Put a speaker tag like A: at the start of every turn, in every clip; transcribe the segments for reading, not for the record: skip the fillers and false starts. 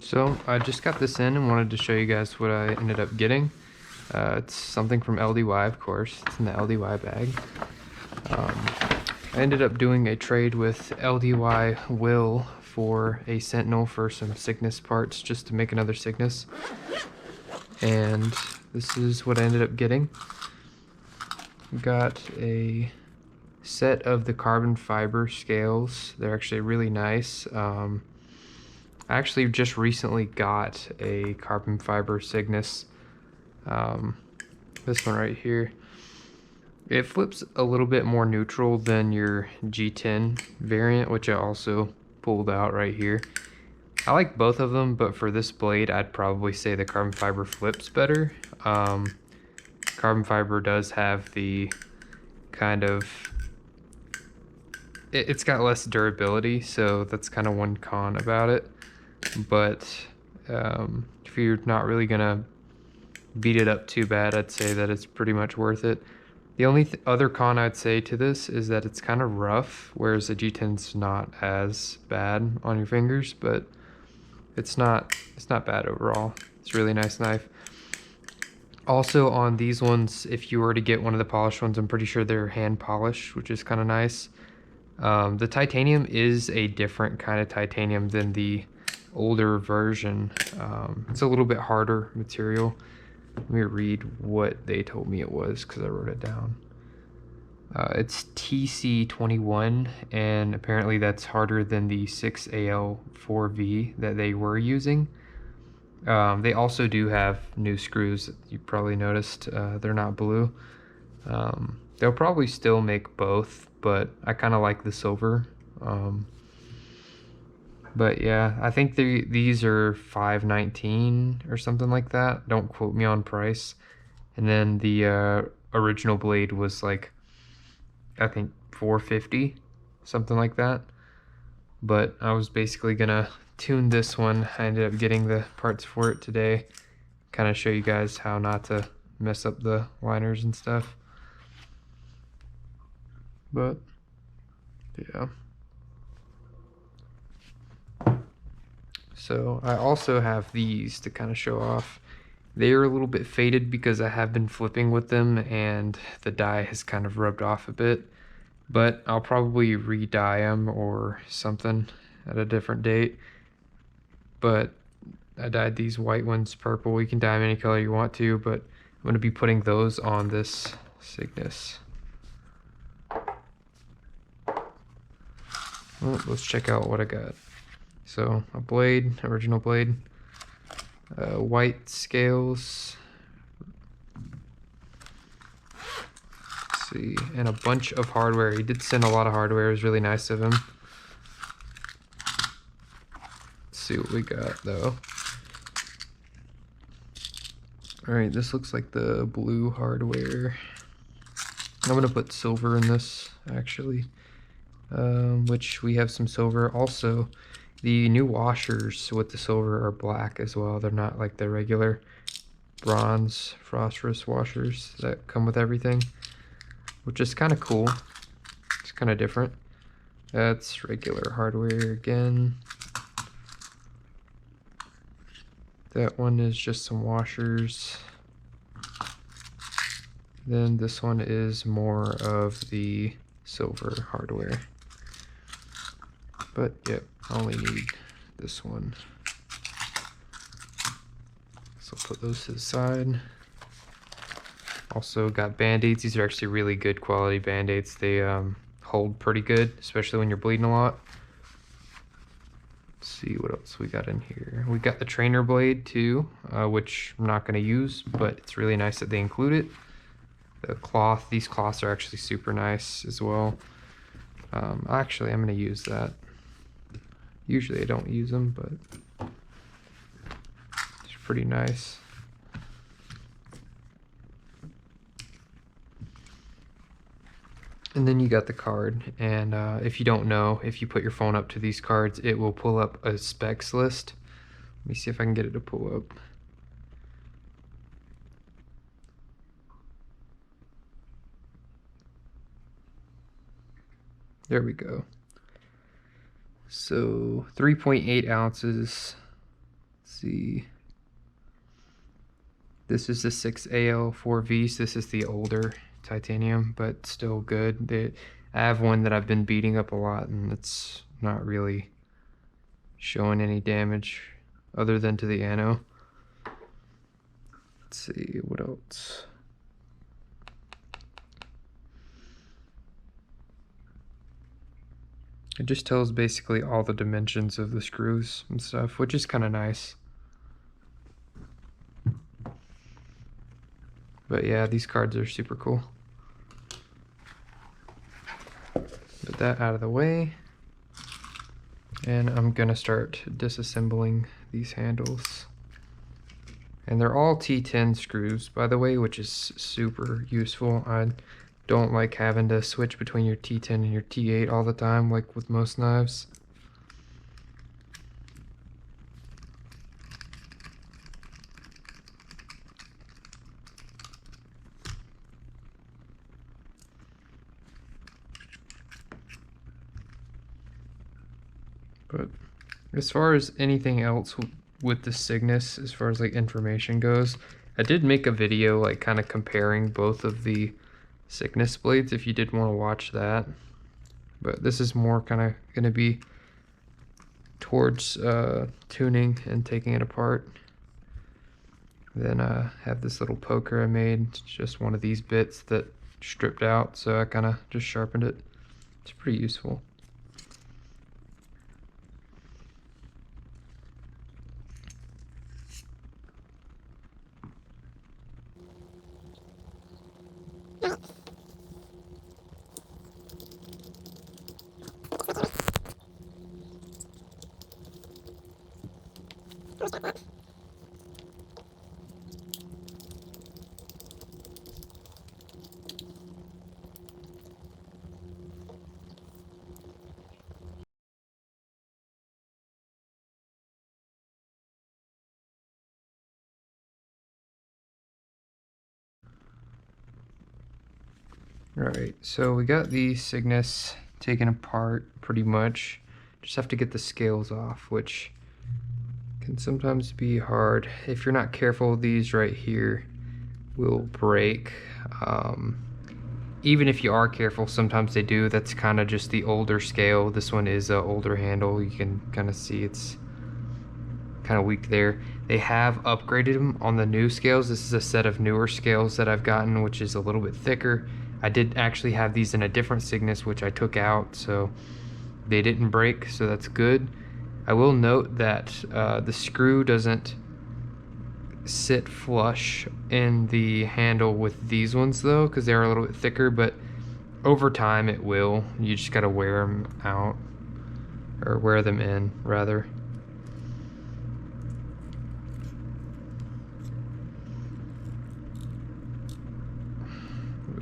A: So I just got this in and wanted to show you guys what I ended up getting. It's something from LDY, of course. It's in the LDY bag. I ended up doing a trade with LDY Will for a Sentinel for some Cygnus parts, just to make another Cygnus. And this is what I ended up getting. Got a set of the carbon fiber scales. They're actually really nice. I actually just recently got a carbon fiber Cygnus. This one right here. It flips a little bit more neutral than your G10 variant, which I also pulled out right here. I like both of them, but for this blade, I'd probably say the carbon fiber flips better. Carbon fiber does have the kind of... It's got less durability, so that's kind of one con about it. But if you're not really gonna beat it up too bad, I'd say that it's pretty much worth it. The only other con I'd say to this is that it's kind of rough, whereas the G10's not as bad on your fingers, but it's not bad overall. It's a really nice knife. Also on these ones, if you were to get one of the polished ones, I'm pretty sure they're hand polished, which is kind of nice. The titanium is a different kind of titanium than the older version. It's a little bit harder material. Let me read what they told me it was because I wrote it down. It's TC21, and apparently that's harder than the 6AL4V that they were using. They also do have new screws that you probably noticed. They're not blue. They'll probably still make both, but I kind of like the silver. But yeah, I think these are $5.19 or something like that. Don't quote me on price. And then the original blade was like, I think $4.50, something like that. But I was basically gonna tune this one. I ended up getting the parts for it today. Kind of show you guys how not to mess up the liners and stuff. But yeah. So I also have these to kind of show off. They are a little bit faded because I have been flipping with them and the dye has kind of rubbed off a bit. But I'll probably re-dye them or something at a different date. But I dyed these white ones purple. You can dye them any color you want to, but I'm going to be putting those on this Cygnus. Well, let's check out what I got. So a blade, original blade, white scales, let's see, and a bunch of hardware. He did send a lot of hardware. It was really nice of him. Let's see what we got though. All right, this looks like the blue hardware. I'm gonna put silver in this actually, which we have some silver. Also, the new washers with the silver are black as well. They're not like the regular bronze phosphorus washers that come with everything, which is kind of cool. It's kind of different. That's regular hardware again. That one is just some washers. Then this one is more of the silver hardware. But yep, I only need this one. So I'll put those to the side. Also got band-aids. These are actually really good quality band-aids. They hold pretty good, especially when you're bleeding a lot. Let's see what else we got in here. We got the trainer blade too, which I'm not going to use, but it's really nice that they include it. The cloth, these cloths are actually super nice as well. Actually, I'm going to use that. Usually I don't use them, but it's pretty nice. And then you got the card, and if you don't know, if you put your phone up to these cards, it will pull up a specs list. Let me see if I can get it to pull up. There we go. So 3.8 ounces see. This is the 6AL4V, so this is the older titanium, but still good. I have one that I've been beating up a lot, and it's not really showing any damage other than to the ano. Let's see, what else? It just tells basically all the dimensions of the screws and stuff, which is kind of nice. But yeah, these cards are super cool. Put that out of the way. And I'm gonna start disassembling these handles. And they're all T10 screws, by the way, which is super useful. I don't like having to switch between your T10 and your T8 all the time, like with most knives. But as far as anything else with the Cygnus, as far as like information goes, I did make a video like kind of comparing both of the Cygnus blades if you did want to watch that. But this is more kind of going to be towards tuning and taking it apart. Then I have this little poker I made. It's just one of these bits that stripped out, so I kind of just sharpened it. It's pretty useful. Alright, so we got the Cygnus taken apart pretty much. Just have to get the scales off, which can sometimes be hard. If you're not careful, these right here will break. Even if you are careful, sometimes they do. That's kind of just the older scale. This one is an older handle. You can kind of see it's kind of weak there. They have upgraded them on the new scales. This is a set of newer scales that I've gotten, which is a little bit thicker. I did actually have these in a different Cygnus, which I took out, so they didn't break, so that's good. I will note that the screw doesn't sit flush in the handle with these ones though, because they're a little bit thicker, but over time it will. You just gotta wear them out, or wear them in rather.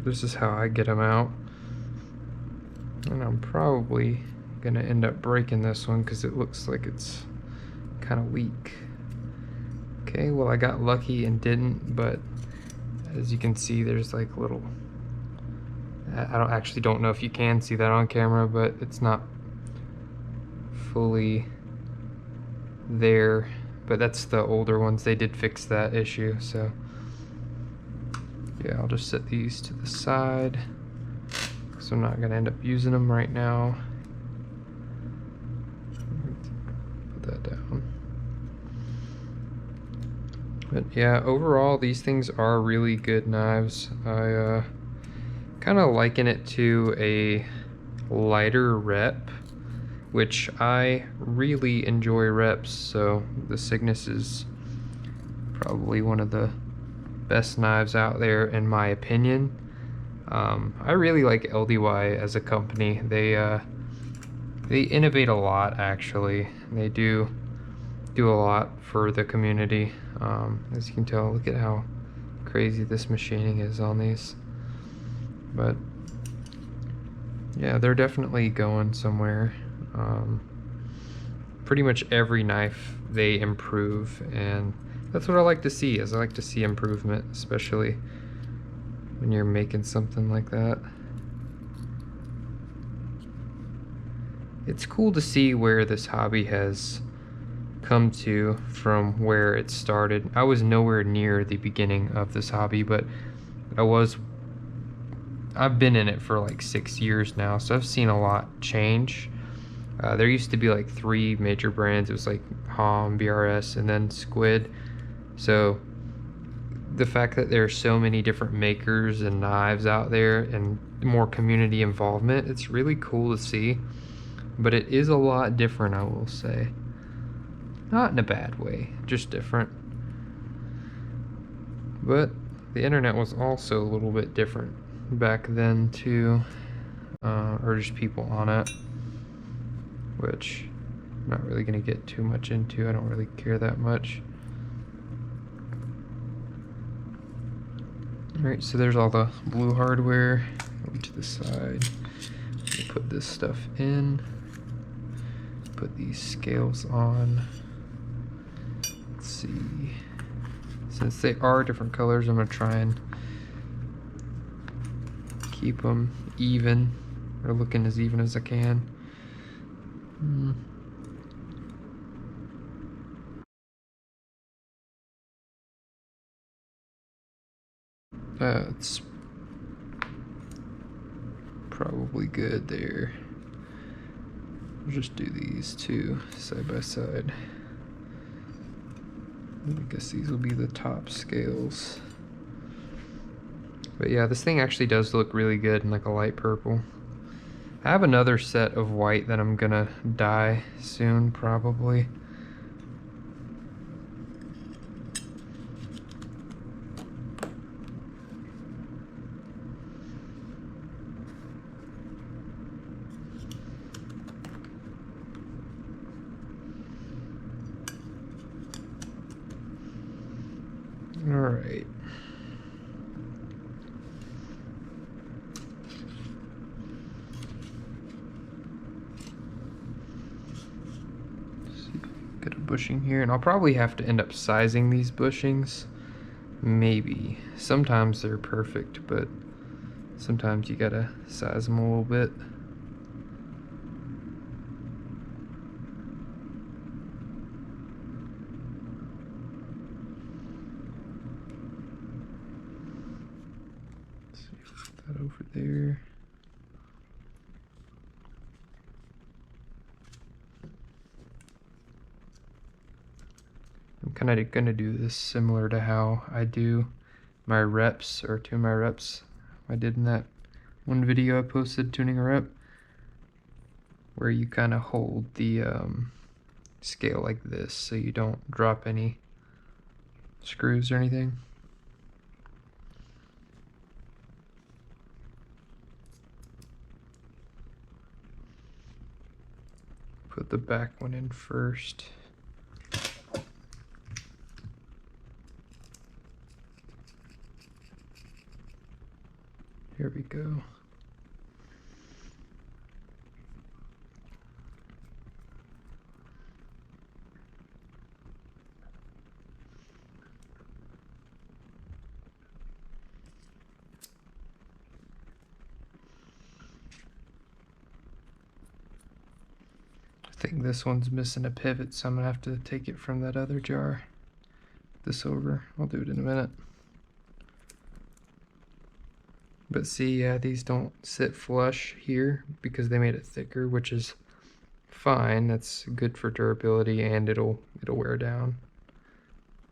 A: This is how I get them out, and I'm probably gonna end up breaking this one because it looks like it's kind of weak. Okay, well I got lucky and didn't, but as you can see there's like little, I don't know if you can see that on camera, but it's not fully there. But that's the older ones. They did fix that issue, so yeah, I'll just set these to the side because I'm not gonna end up using them right now. Put that down. But yeah, overall these things are really good knives. I kind of liken it to a lighter rep, which I really enjoy reps, so the Cygnus is probably one of the best knives out there in my opinion. I really like LDY as a company. They innovate a lot, actually. They do a lot for the community. As you can tell, look at how crazy this machining is on these. But yeah, they're definitely going somewhere. Pretty much every knife they improve, and that's what I like to see. Is I like to see improvement, especially when you're making something like that. It's cool to see where this hobby has come to from where it started. I was nowhere near the beginning of this hobby, but I've been in it for like 6 years now, so I've seen a lot change. There used to be like 3 major brands. It was like Hom, BRS, and then Squid. So the fact that there are so many different makers and knives out there and more community involvement, it's really cool to see. But it is a lot different, I will say. Not in a bad way, just different. But the internet was also a little bit different back then too, or just people on it, which I'm not really going to get too much into. I don't really care that much. Alright, so there's all the blue hardware. Over to the side. Put this stuff in. Put these scales on. Let's see. Since they are different colors, I'm going to try and keep them even, or looking as even as I can. That's probably good there. We'll just do these two side by side. I guess these will be the top scales. But yeah, this thing actually does look really good in like a light purple. I have another set of white that I'm gonna dye soon, probably. All right. Got a bushing here, and I'll probably have to end up sizing these bushings. Maybe. Sometimes they're perfect, but sometimes you gotta size them a little bit. Let's see, put that over there. I'm kind of gonna do this similar to how I do my reps, or to my reps I did in that one video I posted, tuning a rep, where you kind of hold the scale like this so you don't drop any screws or anything. Put the back one in first. Here we go. I think this one's missing a pivot, so I'm gonna have to take it from that other jar. This over. I'll do it in a minute. But see, yeah, these don't sit flush here because they made it thicker, which is fine. That's good for durability, and it'll wear down.